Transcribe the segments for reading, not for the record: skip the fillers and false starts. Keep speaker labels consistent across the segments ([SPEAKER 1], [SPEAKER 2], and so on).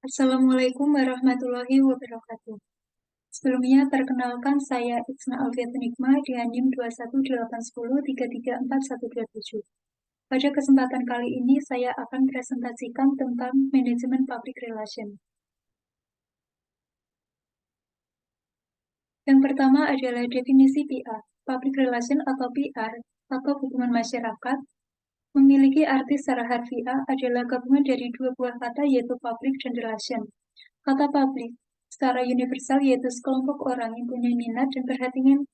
[SPEAKER 1] Assalamualaikum warahmatullahi wabarakatuh. Sebelumnya, perkenalkan saya Itsna Alfiat Nikma dengan NIM 21810334127. Pada kesempatan kali ini, saya akan presentasikan tentang manajemen public relation. Yang pertama adalah definisi PR. Public relation atau PR, atau hubungan masyarakat, memiliki arti secara harfiah adalah gabungan dari dua buah kata yaitu public dan relation. Kata public secara universal yaitu sekelompok orang yang punya minat dan perhatian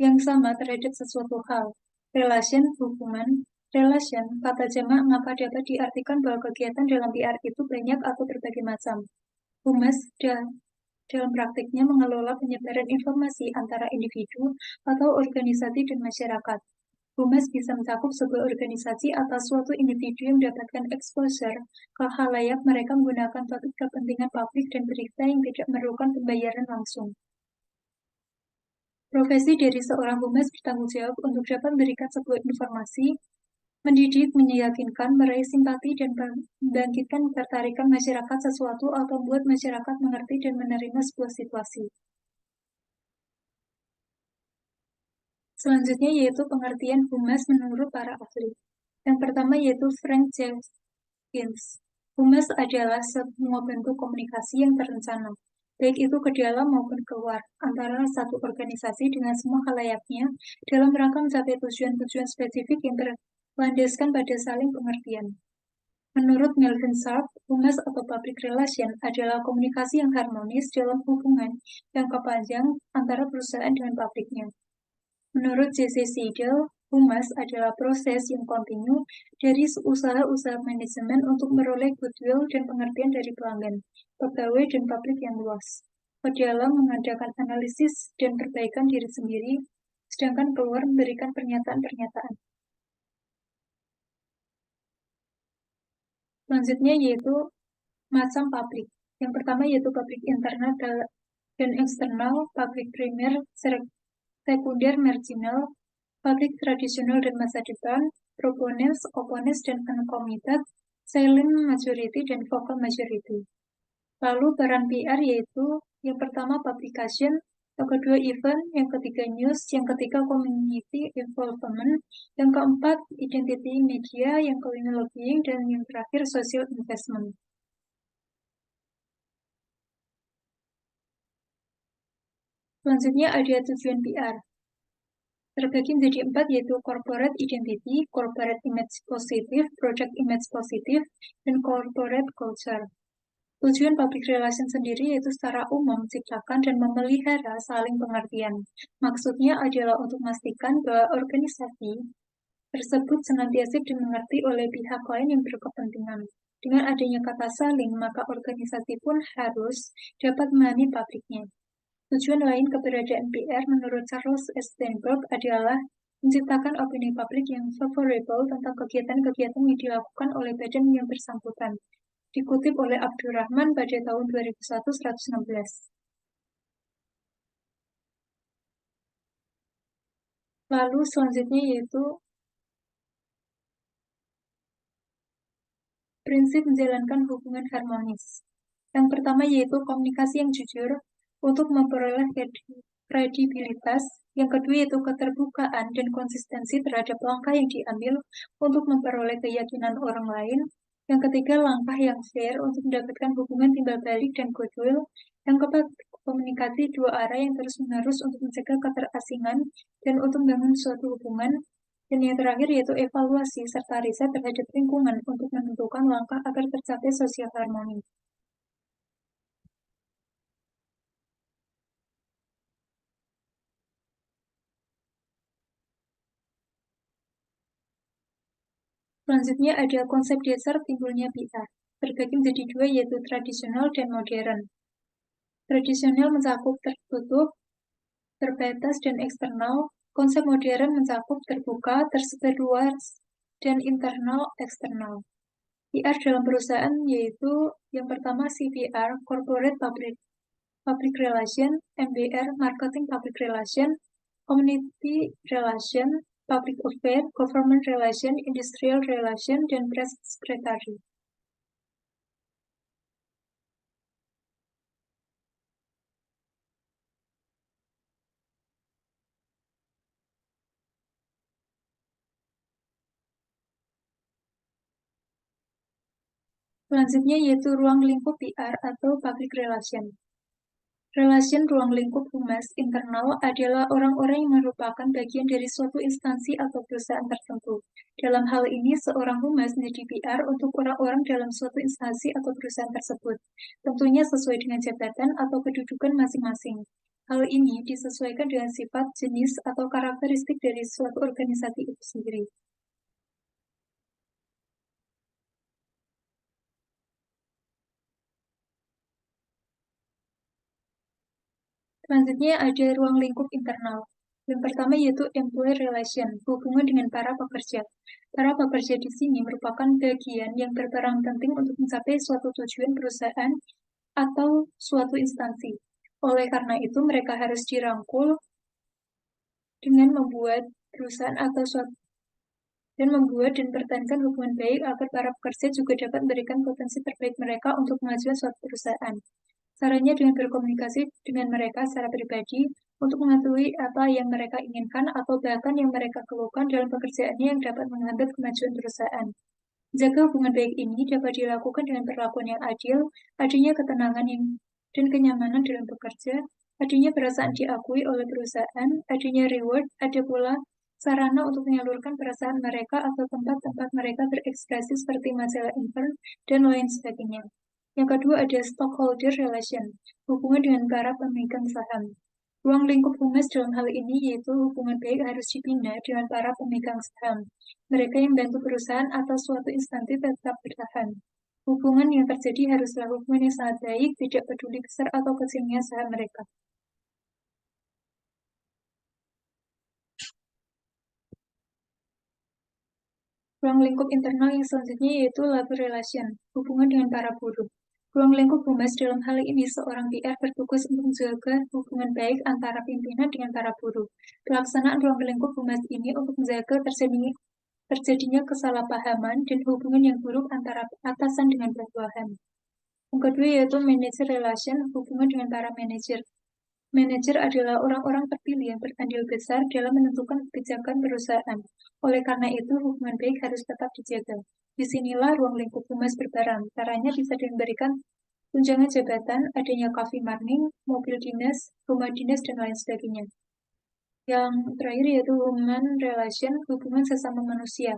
[SPEAKER 1] yang sama terhadap sesuatu hal. Relation, hubungan. Relation, kata jamak maka dapat diartikan bahwa kegiatan dalam PR itu banyak atau berbagai macam. Humas dalam praktiknya mengelola penyebaran informasi antara individu atau organisasi dan masyarakat. Humas bisa mencakup sebuah organisasi atau suatu individu yang mendapatkan exposure ke khalayak mereka menggunakan topik kepentingan publik dan berita yang tidak memerlukan pembayaran langsung. Profesi dari seorang humas bertanggung jawab untuk dapat memberikan sebuah informasi, mendidik, meyakinkan, meraih simpati, dan membangkitkan ketertarikan masyarakat sesuatu atau membuat masyarakat mengerti dan menerima sebuah situasi. Selanjutnya yaitu pengertian humas menurut para ahli. Yang pertama yaitu Frank Jenkins. Humas adalah semua bentuk komunikasi yang terencana, baik itu ke dalam maupun keluar, antara satu organisasi dengan semua halayaknya dalam rangka mencapai tujuan-tujuan spesifik yang berlandaskan pada saling pengertian. Menurut Melvin Sharp, humas atau public relation adalah komunikasi yang harmonis dalam hubungan jangka panjang antara perusahaan dengan publiknya. Menurut J.C. Seidel, humas adalah proses yang kontinu dari usaha-usaha manajemen untuk meroleh goodwill dan pengertian dari pelanggan, pegawai, dan publik yang luas, ke dalam mengadakan analisis dan perbaikan diri sendiri, sedangkan keluar memberikan pernyataan-pernyataan. Selanjutnya yaitu macam publik. Yang pertama yaitu publik internal dan eksternal, publik primer, sekunder, marginal, publik tradisional dan masa depan, proponents, opponents, dan uncommitted, silent majority, dan vocal majority. Lalu peran PR yaitu yang pertama publication, yang kedua event, yang ketiga news, yang ketiga community involvement, yang keempat identity media, yang kelima lobbying, dan yang terakhir social investment. Selanjutnya ada tujuan PR. Terbagi menjadi 4 yaitu corporate identity, corporate image positif, project image positif, dan corporate culture. Tujuan public relation sendiri yaitu secara umum menciptakan dan memelihara saling pengertian. Maksudnya adalah untuk memastikan bahwa organisasi tersebut senantiasa dimengerti oleh pihak lain yang berkepentingan. Dengan adanya kata saling, maka organisasi pun harus dapat memahami publiknya. Tujuan lain keberadaan PR menurut Charles S. Steinberg adalah menciptakan opini publik yang favorable tentang kegiatan-kegiatan yang dilakukan oleh badan yang bersangkutan. Dikutip oleh Abdurrahman pada tahun 2001, 116. Lalu selanjutnya yaitu prinsip menjalankan hubungan harmonis. Yang pertama yaitu komunikasi yang jujur untuk memperoleh kredibilitas. Yang kedua yaitu keterbukaan dan konsistensi terhadap langkah yang diambil untuk memperoleh keyakinan orang lain. Yang ketiga langkah yang fair untuk mendapatkan hubungan timbal balik dan goodwill. Yang keempat komunikasi dua arah yang terus-menerus untuk mencegah keterasingan dan untuk membangun suatu hubungan. Dan yang terakhir yaitu evaluasi serta riset terhadap lingkungan untuk menentukan langkah agar tercapai sosial harmoni. Selanjutnya ada konsep dasar timbulnya PR. Terbagi menjadi dua yaitu tradisional dan modern. Tradisional mencakup tertutup, terbatas, dan eksternal. Konsep modern mencakup terbuka, tersebar luas, dan internal eksternal. PR dalam perusahaan yaitu yang pertama CPR, Corporate Public Relation, MBR, Marketing Public Relation, Community Relation, Public Affair, Government Relation, Industrial Relation, dan Press Secretary. Selanjutnya yaitu ruang lingkup PR atau public relation. Relation ruang lingkup humas internal adalah orang-orang yang merupakan bagian dari suatu instansi atau perusahaan tertentu. Dalam hal ini, seorang humas menjadi PR untuk orang-orang dalam suatu instansi atau perusahaan tersebut, tentunya sesuai dengan jabatan atau kedudukan masing-masing. Hal ini disesuaikan dengan sifat, jenis, atau karakteristik dari suatu organisasi itu sendiri. Selanjutnya ada ruang lingkup internal. Yang pertama yaitu employee relation, hubungan dengan para pekerja. Para pekerja di sini merupakan bagian yang berperan penting untuk mencapai suatu tujuan perusahaan atau suatu instansi. Oleh karena itu, mereka harus dirangkul dengan membuat perusahaan atau suatu dan membuat dan pertahankan hubungan baik agar para pekerja juga dapat memberikan potensi terbaik mereka untuk kemajuan suatu perusahaan. Caranya dengan berkomunikasi dengan mereka secara pribadi untuk mengetahui apa yang mereka inginkan atau bahkan yang mereka keluhkan dalam pekerjaannya yang dapat menghambat kemajuan perusahaan. Jaga hubungan baik ini dapat dilakukan dengan perlakuan yang adil, adanya ketenangan dan kenyamanan dalam bekerja, adanya perasaan diakui oleh perusahaan, adanya reward, ada pula sarana untuk menyalurkan perasaan mereka atau tempat-tempat mereka berekspresi seperti majalah intern dan lain sebagainya. Yang kedua ada stockholder relation, hubungan dengan para pemegang saham. Ruang lingkup humas dalam hal ini yaitu hubungan baik harus dibina dengan para pemegang saham. Mereka yang membantu perusahaan atau suatu instansi tetap bertahan. Hubungan yang terjadi haruslah hubungan yang sangat baik, tidak peduli besar atau kecilnya saham mereka. Ruang lingkup internal yang selanjutnya yaitu labor relation, hubungan dengan para buruh. Ruang lingkup humas dalam hal ini seorang PR bertugas untuk menjaga hubungan baik antara pimpinan dengan para buruh. Pelaksanaan ruang lingkup humas ini untuk menjaga terjadinya kesalahpahaman dan hubungan yang buruk antara atasan dengan bawahan. Yang kedua yaitu manager relation, hubungan dengan para manajer. Manajer adalah orang-orang terpilih yang berandil besar dalam menentukan kebijakan perusahaan. Oleh karena itu, hubungan baik harus tetap dijaga. Disinilah ruang lingkup humas berperan. Caranya bisa diberikan tunjangan jabatan, adanya coffee morning, mobil dinas, rumah dinas, dan lain sebagainya. Yang terakhir yaitu human relation, hubungan sesama manusia.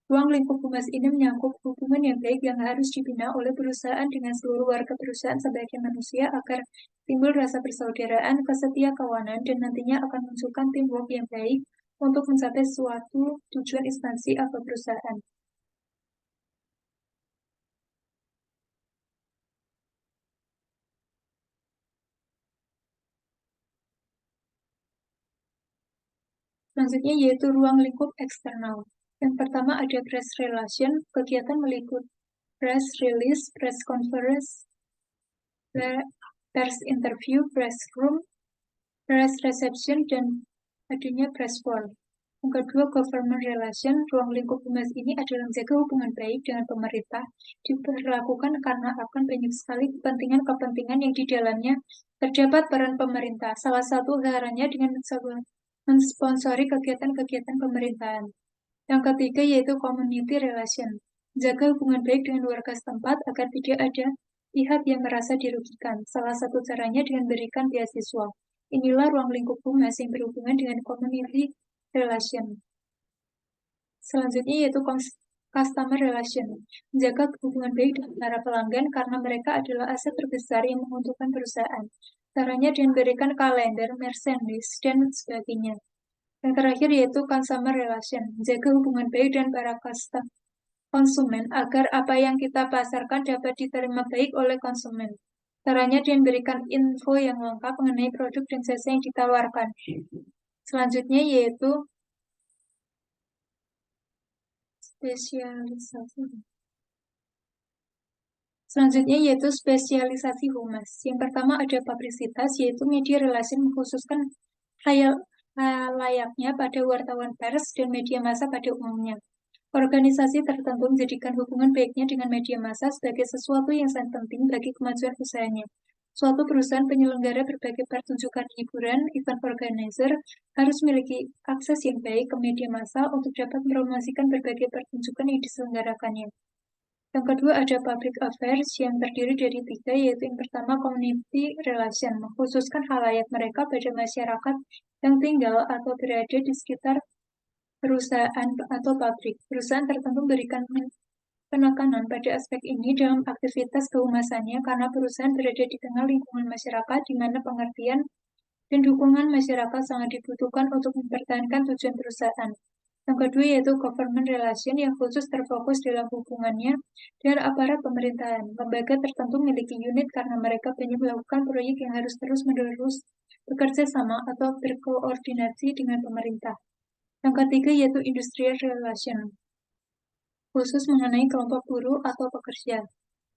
[SPEAKER 1] Ruang lingkup humas ini menyangkut hubungan yang baik yang harus dibina oleh perusahaan dengan seluruh warga perusahaan sebagai manusia agar timbul rasa persaudaraan, kesetia kawanan, dan nantinya akan munculkan teamwork yang baik untuk mencapai suatu tujuan instansi atau perusahaan. Selanjutnya yaitu ruang lingkup eksternal. Yang pertama ada press relation, kegiatan meliput press release, press conference, press interview, press room, press reception, dan adanya press form. Yang kedua, government relation, ruang lingkup humas ini adalah menjaga hubungan baik dengan pemerintah, diperlakukan karena akan banyak sekali kepentingan-kepentingan yang di dalamnya terdapat peran pemerintah. Salah satu caranya dengan mensponsori kegiatan-kegiatan pemerintahan. Yang ketiga yaitu community relation, jaga hubungan baik dengan warga setempat agar tidak ada pihak yang merasa dirugikan. Salah satu caranya dengan berikan beasiswa. Inilah ruang lingkup humas yang berhubungan dengan community relation. Selanjutnya yaitu customer relation, menjaga hubungan baik dengan para pelanggan karena mereka adalah aset terbesar yang menguntungkan perusahaan. Caranya dengan berikan kalender, merchandise, dan sebagainya. Yang terakhir yaitu consumer relation, menjaga hubungan baik dengan para konsumen agar apa yang kita pasarkan dapat diterima baik oleh konsumen. Caranya dengan berikan info yang lengkap mengenai produk dan jasa yang ditawarkan. Selanjutnya yaitu spesialisasi. Selanjutnya yaitu spesialisasi humas. Yang pertama ada publisitas, yaitu media relasi mengkhususkan layaknya pada wartawan pers dan media massa pada umumnya. Organisasi tertentu menjadikan hubungan baiknya dengan media massa sebagai sesuatu yang sangat penting bagi kemajuan usahanya. Suatu perusahaan penyelenggara berbagai pertunjukan hiburan, event organizer, harus memiliki akses yang baik ke media massa untuk dapat mempromosikan berbagai pertunjukan yang diselenggarakannya. Yang kedua ada public affairs yang terdiri dari 3, yaitu yang pertama community relation, mengkhususkan khalayak mereka pada masyarakat yang tinggal atau berada di sekitar perusahaan atau pabrik. Perusahaan tertentu memberikan penekanan pada aspek ini dalam aktivitas kehumasannya karena perusahaan berada di tengah lingkungan masyarakat di mana pengertian dan dukungan masyarakat sangat dibutuhkan untuk mempertahankan tujuan perusahaan. Yang kedua yaitu government relation yang khusus terfokus dalam hubungannya dengan aparat pemerintahan. Lembaga tertentu memiliki unit karena mereka banyak melakukan proyek yang harus terus-menerus bekerja sama atau berkoordinasi dengan pemerintah. Yang ketiga yaitu industrial relation, khusus mengenai kelompok buruh atau pekerja.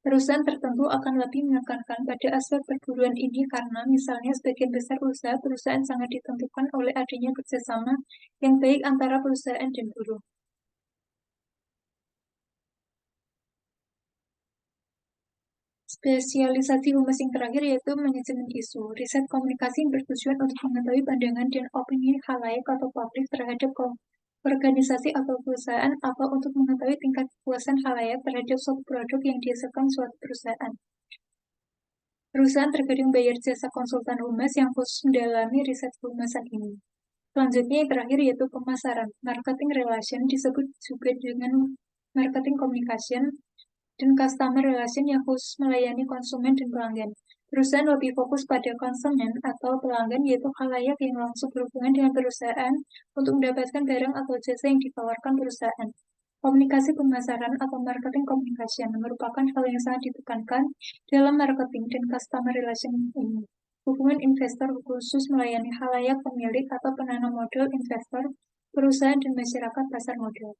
[SPEAKER 1] Perusahaan tertentu akan lebih menekankan pada aspek perburuan ini karena misalnya sebagian besar usaha perusahaan sangat ditentukan oleh adanya kerjasama yang baik antara perusahaan dan buruh. Spesialisasi humas yang terakhir yaitu manajemen isu. Riset komunikasi yang bertujuan untuk mengetahui pandangan dan opini khalayak atau publik terhadap organisasi atau perusahaan atau untuk mengetahui tingkat kepuasan khalayak terhadap suatu produk yang dihasilkan suatu perusahaan. Perusahaan terkadang membayar jasa konsultan humas yang khusus mendalami riset kehumasan ini. Selanjutnya yang terakhir yaitu pemasaran. Marketing relation disebut juga dengan marketing communication dan customer relation yang khusus melayani konsumen dan pelanggan. Perusahaan lebih fokus pada konsumen atau pelanggan yaitu khalayak yang langsung berhubungan dengan perusahaan untuk mendapatkan barang atau jasa yang ditawarkan perusahaan. Komunikasi pemasaran atau marketing communication merupakan hal yang sangat ditekankan dalam marketing dan customer relation ini. Hubungan investor khusus melayani khalayak pemilik atau penanam modal investor, perusahaan dan masyarakat pasar modal.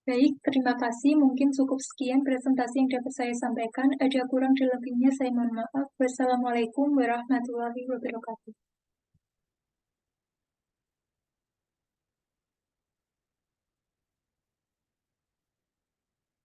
[SPEAKER 1] Baik, terima kasih. Mungkin cukup sekian presentasi yang dapat saya sampaikan. Ada kurang dan lebihnya saya mohon maaf. Wassalamualaikum warahmatullahi wabarakatuh.